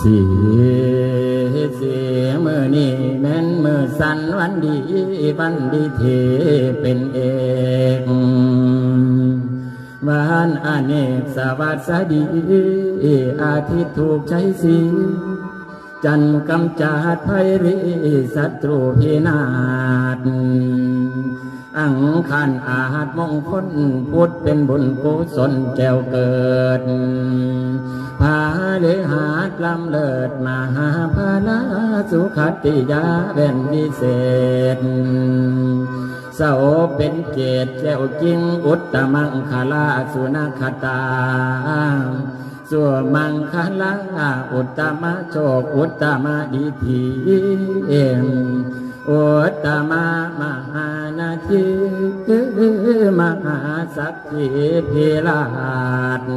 สีมือนี่แม่นมือสันวันดีวันดีเทเป็นเอกวันอเนกสวัสดีอาทิตย์ถูกใช้สีจันกำจัดภัยริศัตรูพินาศอังคารอาจมงคลพุทธเป็นบุญกุศลแก้วเกิดพาเลหาดลำเลิศมหาภาลาสุขติยาเป็นวิเศษเสาเป็นเกศแก้วจริงอุตตมังคลาสุนัขตาส่วนมังคลังอุตตมะโชคอุตตมะดีทีอุตตมะมหานาทีมหาสักขีเพลาด